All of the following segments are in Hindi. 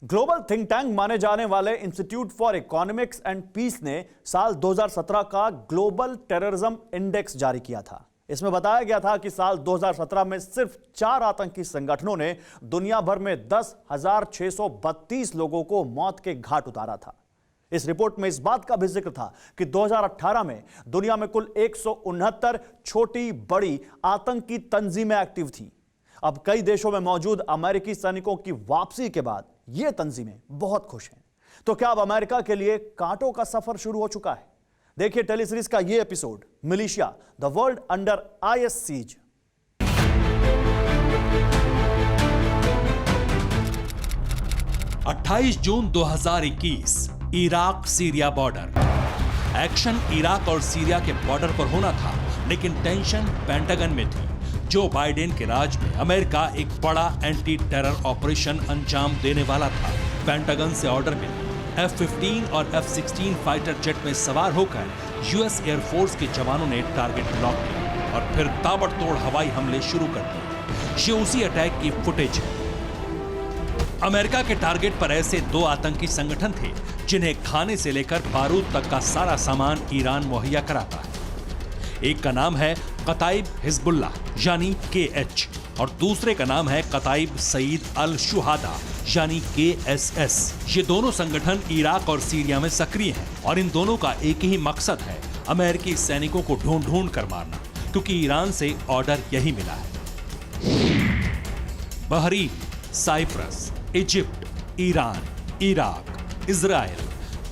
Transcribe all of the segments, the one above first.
ग्लोबल थिंक टैंक माने जाने वाले institute for economics and peace ने साल 2017 का ग्लोबल टेररिज्म इंडेक्स जारी किया था। इसमें बताया गया था कि साल 2017 में सिर्फ 4 आतंकी संगठनों ने दुनिया भर में 10,632 लोगों को मौत के घाट उतारा था। इस रिपोर्ट में इस बात का भी जिक्र था कि 2018 में दुनिया में कुल 169 छोटी बड़ी आतंकी तंजीमें एक्टिव थीं। अब कई देशों में मौजूद अमेरिकी सैनिकों की वापसी के बाद ये तंजीमें बहुत खुश हैं। तो क्या अब अमेरिका के लिए कांटों का सफर शुरू हो चुका है? देखिए टेलीसीरीज का ये episode, militia the world under IS siege. June 2021 Iraq Syria border. Action Iraq और सीरिया के बॉर्डर पर होना था, लेकिन टेंशन पेंटागन में थी। जो बाइडेन के राज में अमेरिका एक बड़ा एंटी टेरर ऑपरेशन अंजाम देने वाला था। पेंटागन से ऑर्डर मिला। F-15 और F-16 फाइटर जेट में सवार होकर US एयरफोर्स के जवानों ने टारगेट लॉक किया और फिर ताबड़तोड़ हवाई हमले शुरू कर दिए। ये उसी अटैक की फुटेज है। अमेरिका के टारगेट पर ऐसे 2 आतंकी संगठन थे जिन्हें खाने से लेकर बारूद तक का सारा सामान ईरान मुहैया कराता है। एक का नाम है कताइब हिजबुल्लाह यानी KH और दूसरे का नाम है कताइब सईद अल शुहादा यानी KSS। ये दोनों संगठन इराक और सीरिया में सक्रिय हैं और इन दोनों का एक ही मकसद है, अमेरिकी सैनिकों को ढूंढ ढूंढ कर मारना, क्योंकि ईरान से ऑर्डर यही मिला है। Bahrain, Cyprus, Egypt, Iran, Iraq, Israel,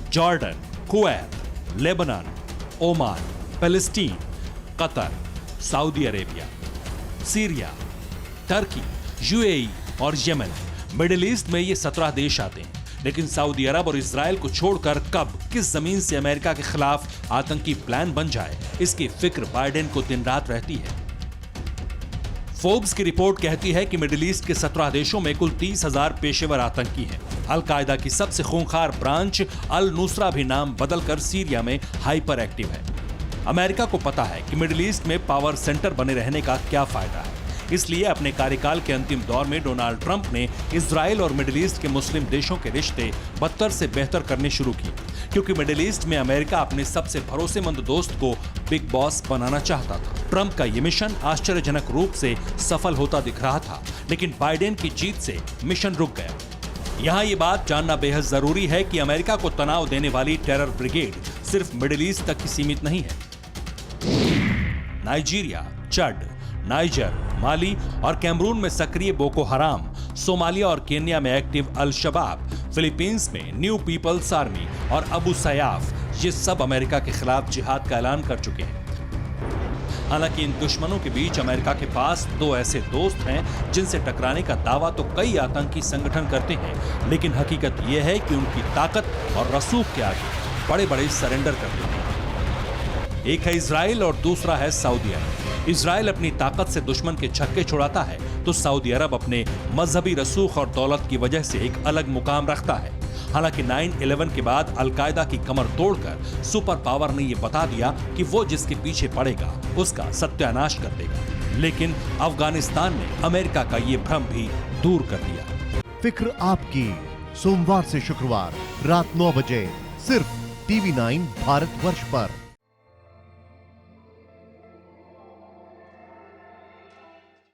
Jordan, Kuwait, Lebanon, Oman, Palestine, Qatar, Saudi Arabia, Syria, Turkey, UAE और यमन। मिडिल ईस्ट में ये 17 देश आते हैं, लेकिन सऊदी अरब और इजराइल को छोड़कर कब किस जमीन से अमेरिका के खिलाफ आतंकी प्लान बन जाए, इसकी फिक्र बाइडेन को दिन रात रहती है। फोर्ब्स की रिपोर्ट कहती है कि मिडिल ईस्ट के 17 देशों में कुल 30,000 पेशेवर आतंकी हैं। अल-कायदा की सबसे खूंखार ब्रांच अल नुसरा भी नाम बदलकर सीरिया में हाइपर एक्टिव है। अमेरिका को पता है कि मिडिल ईस्ट में पावर सेंटर बने रहने का क्या फायदा है, इसलिए अपने कार्यकाल के अंतिम दौर में डोनाल्ड ट्रंप ने इजराइल और मिडिल ईस्ट के मुस्लिम देशों के रिश्ते बदतर से बेहतर करने शुरू किए, क्योंकि मिडिल ईस्ट में अमेरिका अपने सबसे भरोसेमंद दोस्त को बिग बॉस बनाना चाहता था। ट्रंप का यह मिशन आश्चर्यजनक रूप से सफल होता दिख रहा था, लेकिन बाइडेन की जीत से मिशन रुक गया। यहाँ ये बात जानना बेहद जरूरी है कि अमेरिका को तनाव देने वाली टेरर ब्रिगेड सिर्फ मिडिल ईस्ट तक ही सीमित नहीं है। नाइजीरिया, चड, नाइजर, माली और कैमरून में सक्रिय बोको हराम, सोमालिया और केन्या में एक्टिव अल शबाब, फिलीपींस में न्यू पीपल्स आर्मी और अबू सयाफ, ये सब अमेरिका के खिलाफ जिहाद का ऐलान कर चुके हैं। हालांकि इन दुश्मनों के बीच अमेरिका के पास 2 ऐसे दोस्त हैं जिनसे टकराने का दावा तो कई आतंकी संगठन करते हैं, लेकिन हकीकत यह है कि उनकी ताकत और रसूख के आगे बड़े-बड़े सरेंडर करते हैं। एक है इजराइल और दूसरा है सऊदी अरब। इजराइल अपनी ताकत से दुश्मन के छक्के छुड़ाता है, तो सऊदी अरब अपने मजहबी रसूख और दौलत की वजह से एक अलग मुकाम रखता है। हालांकि 9/11 के बाद अल-कायदा की कमर तोड़कर सुपर पावर ने यह बता दिया कि वो जिसके पीछे पड़ेगा उसका सत्यानाश कर देगा, लेकिन अफगानिस्तान ने अमेरिका का ये भ्रम भी दूर कर दिया। फिक्र आपकी, सोमवार से शुक्रवार रात 9 बजे सिर्फ TV9 भारतवर्ष पर।